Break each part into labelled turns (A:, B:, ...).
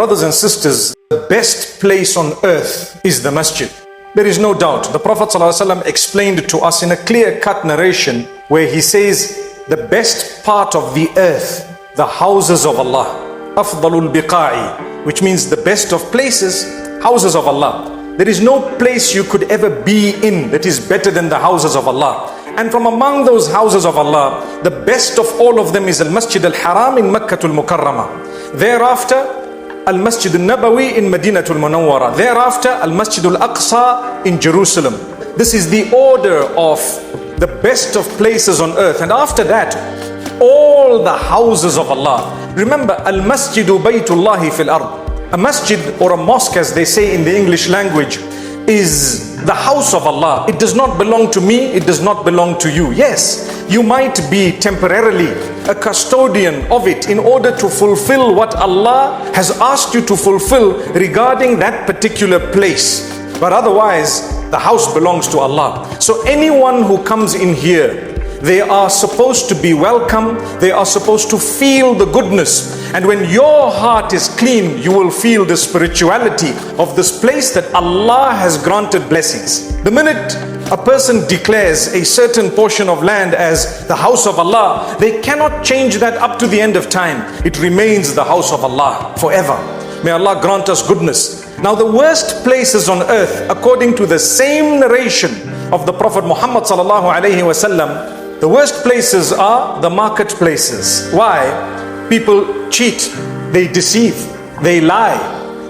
A: brothers and sisters, the best place on earth is the masjid. There is no doubt. The Prophet ﷺ explained to us in a clear-cut narration where he says, the best part of the earth, the houses of Allah. Afdalul biqa'i, which means the best of places, houses of Allah. There is no place you could ever be in that is better than the houses of Allah. And from among those houses of Allah, the best of all of them is Al-Masjid Al-Haram in Makkah Al-Mukarramah. Thereafter, Al-Masjid Al-Nabawi in Madinatul Munawwara. Thereafter, Al-Masjid Al-Aqsa in Jerusalem. This is the order of the best of places on earth. And after that, all the houses of Allah. Remember, Al-Masjidu Baytullahi fil Ard. A masjid or a mosque, as they say in the English language, is the house of Allah. It does not belong to me, it does not belong to you. Yes, you might be temporarily a custodian of it in order to fulfill what Allah has asked you to fulfill regarding that particular place. But otherwise, the house belongs to Allah. So anyone who comes in here, they are supposed to be welcome, they are supposed to feel the goodness. And when your heart is clean, you will feel the spirituality of this place that Allah has granted blessings. The minute a person declares a certain portion of land as the house of Allah, they cannot change that up to the end of time. It remains the house of Allah forever. May Allah grant us goodness. Now the worst places on earth, according to the same narration of the Prophet Muhammad sallallahu alaihi wasallam, the worst places are the marketplaces. Why? People cheat, they deceive, they lie,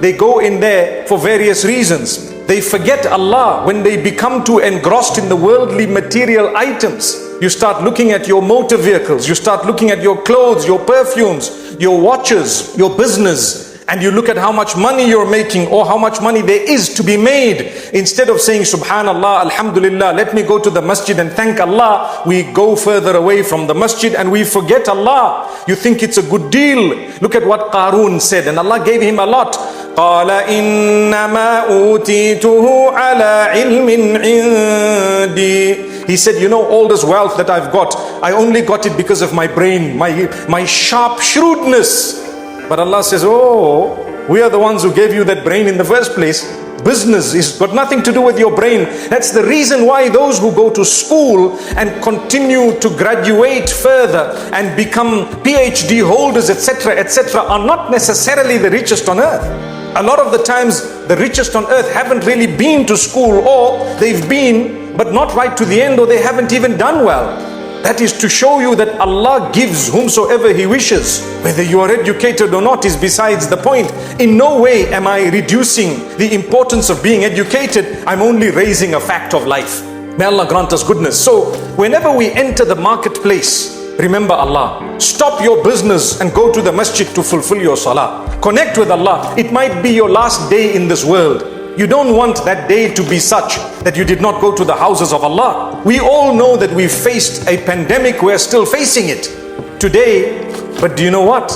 A: they go in there for various reasons. They forget Allah when they become too engrossed in the worldly material items. You start looking at your motor vehicles, you start looking at your clothes, your perfumes, your watches, your business, and you look at how much money you're making or how much money there is to be made. Instead of saying Subhanallah, Alhamdulillah, let me go to the masjid and thank Allah, we go further away from the masjid and we forget Allah. You think it's a good deal. Look at what Qarun said, and Allah gave him a lot. قَالَ إِنَّمَا أُوتِيتُهُ عَلَىٰ عِلْمٍ عِنْدِي. He said, you know, all this wealth that I've got, I only got it because of my brain, my sharp shrewdness. But Allah says, oh, we are the ones who gave you that brain in the first place. Business has got nothing to do with your brain. That's the reason why those who go to school and continue to graduate further and become PhD holders, etc., etc., are not necessarily the richest on earth. A lot of the times, the richest on earth haven't really been to school, or they've been, but not right to the end, or they haven't even done well. That is to show you that Allah gives whomsoever He wishes. Whether you are educated or not is besides the point. In no way am I reducing the importance of being educated. I'm only raising a fact of life. May Allah grant us goodness. So, whenever we enter the marketplace, remember Allah. Stop your business and go to the masjid to fulfill your salah. Connect with Allah. It might be your last day in this world. You don't want that day to be such that you did not go to the houses of Allah. We all know that we faced a pandemic. We're still facing it today. But do you know what?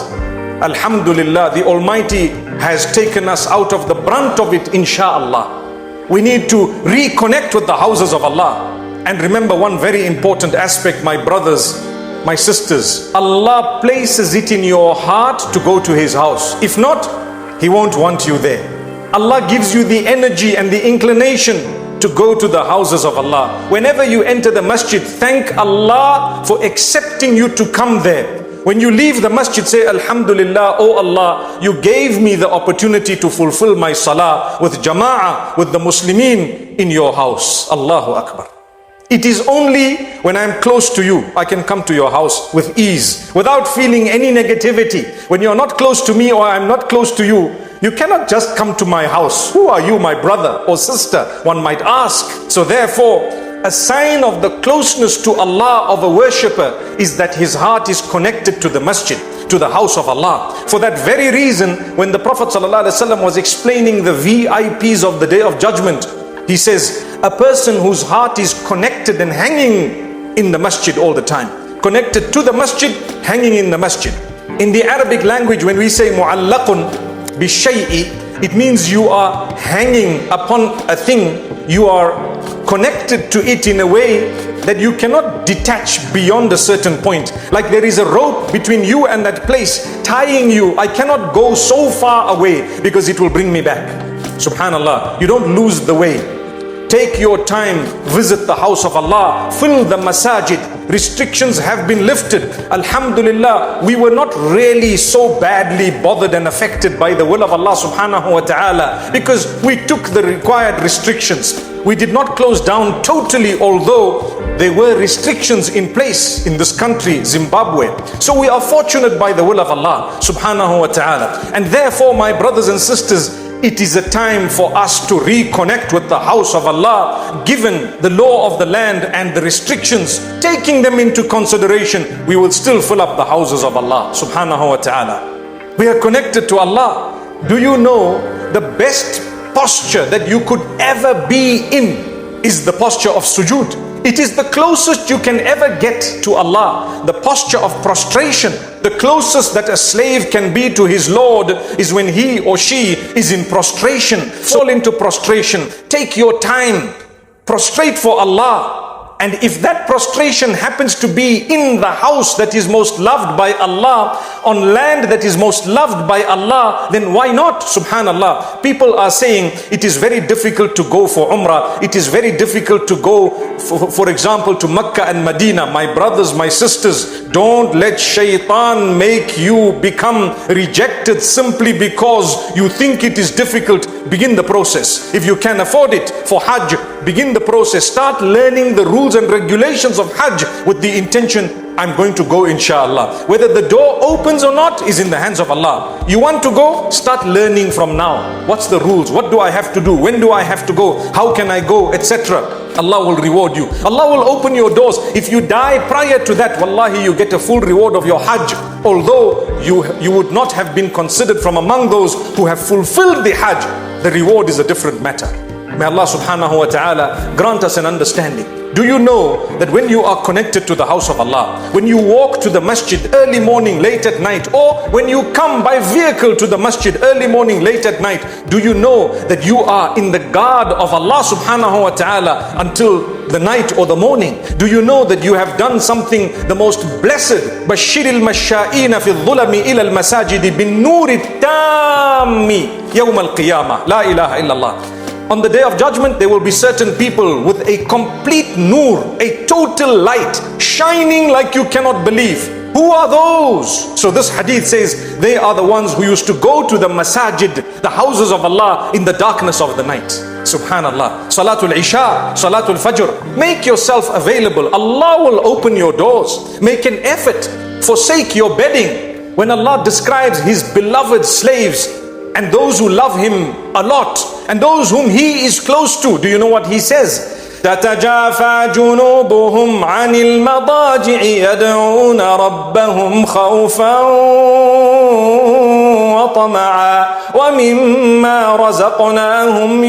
A: Alhamdulillah, the Almighty has taken us out of the brunt of it, insha'Allah. We need to reconnect with the houses of Allah. And remember one very important aspect, my brothers, my sisters. Allah places it in your heart to go to His house. If not, He won't want you there. Allah gives you the energy and the inclination to go to the houses of Allah. Whenever you enter the masjid, thank Allah for accepting you to come there. When you leave the masjid, say, Alhamdulillah, oh Allah, you gave me the opportunity to fulfill my salah with jama'ah, with the Muslimin in your house. Allahu Akbar. It is only when I'm close to you, I can come to your house with ease, without feeling any negativity. When you're not close to me or I'm not close to you, you cannot just come to my house. Who are you, my brother or sister? One might ask. So therefore, a sign of the closeness to Allah of a worshipper is that his heart is connected to the masjid, to the house of Allah. For that very reason, when the Prophet ﷺ was explaining the VIPs of the Day of Judgment, he says, a person whose heart is connected and hanging in the masjid all the time. Connected to the masjid, hanging in the masjid. In the Arabic language, when we say mu'allaqun bishay'i, it means you are hanging upon a thing, you are connected to it in a way that you cannot detach beyond a certain point. Like there is a rope between you and that place tying you. I cannot go so far away because it will bring me back. Subhanallah, you don't lose the way. Take your time, visit the house of Allah, fill the masajid. Restrictions have been lifted. Alhamdulillah, we were not really so badly bothered and affected by the will of Allah subhanahu wa ta'ala because we took the required restrictions. We did not close down totally, although there were restrictions in place in this country, Zimbabwe. So we are fortunate by the will of Allah subhanahu wa ta'ala. And therefore, my brothers and sisters, it is a time for us to reconnect with the house of Allah, given the law of the land and the restrictions. Taking them into consideration, we will still fill up the houses of Allah subhanahu wa ta'ala. We are connected to Allah. Do you know the best posture that you could ever be in is the posture of sujood? It is the closest you can ever get to Allah. The posture of prostration, the closest that a slave can be to his Lord is when he or she is in prostration. Fall into prostration. Take your time. Prostrate for Allah. And if that prostration happens to be in the house that is most loved by Allah, on land that is most loved by Allah, then why not? Subhanallah. People are saying it is very difficult to go for Umrah. It is very difficult to go, for example, to Mecca and Medina. My brothers, my sisters, don't let shaitan make you become rejected simply because you think it is difficult. Begin the process. If you can afford it for Hajj, begin the process. Start learning the rules and regulations of Hajj with the intention, I'm going to go inshallah. Whether the door opens or not is in the hands of Allah. You want to go? Start learning from now. What's the rules? What do I have to do? When do I have to go? How can I go? Etc. Allah will reward you. Allah will open your doors. If you die prior to that, wallahi, you get a full reward of your Hajj. Although you would not have been considered from among those who have fulfilled the Hajj, the reward is a different matter. May Allah subhanahu wa ta'ala grant us an understanding. Do you know that when you are connected to the house of Allah, when you walk to the masjid early morning, late at night, or when you come by vehicle to the masjid early morning, late at night, do you know that you are in the guard of Allah subhanahu wa ta'ala until the night or the morning? Do you know that you have done something the most blessed? بَشِّرِ الْمَشَّائِينَ فِي الظُّلَمِ إِلَى الْمَسَاجِدِ بِالنُّورِ التَّامِّ يَوْمَ الْقِيَامَةِ لَا إِلَهَ إِلَّا اللَّهِ. On the day of judgment, there will be certain people with a complete nur, a total light, shining like you cannot believe. Who are those? So this hadith says, they are the ones who used to go to the masajid, the houses of Allah, in the darkness of the night. Subhanallah. Salatul Isha, Salatul Fajr. Make yourself available. Allah will open your doors. Make an effort. Forsake your bedding. When Allah describes His beloved slaves, and those who love Him a lot, and those whom He is close to, do you know what He says? تَتَجَافَى جُنُوبُهُمْ عَنِ الْمَضَاجِعِ يَدْعُونَ رَبَّهُمْ خَوْفًا وَطَمَعًا وَمِمَّا رَزَقْنَاهُمْ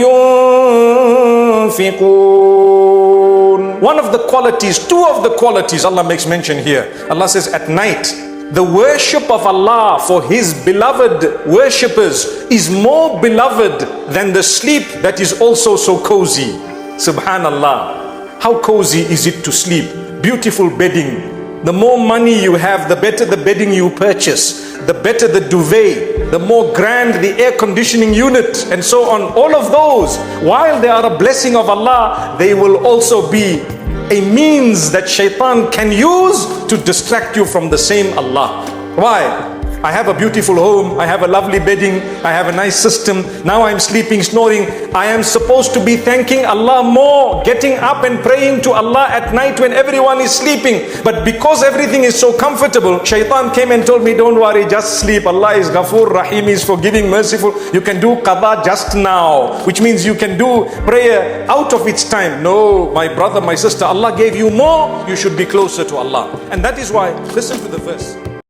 A: يُنْفِقُونَ. One of the qualities, two of the qualities Allah makes mention here. Allah says at night, the worship of Allah for His beloved worshippers is more beloved than the sleep that is also so cozy. Subhanallah. How cozy is it to sleep? Beautiful bedding. The more money you have, the better the bedding you purchase, the better the duvet, the more grand the air conditioning unit, and so on. All of those, while they are a blessing of Allah, they will also be a means that shaitan can use to distract you from the same Allah. Why? I have a beautiful home, I have a lovely bedding, I have a nice system, now I'm sleeping, snoring. I am supposed to be thanking Allah more, getting up and praying to Allah at night when everyone is sleeping. But because everything is so comfortable, shaitan came and told me, don't worry, just sleep. Allah is Ghafoor Rahim, He is forgiving, merciful. You can do qada just now, which means you can do prayer out of its time. No, my brother, my sister, Allah gave you more, you should be closer to Allah. And that is why, listen to the verse.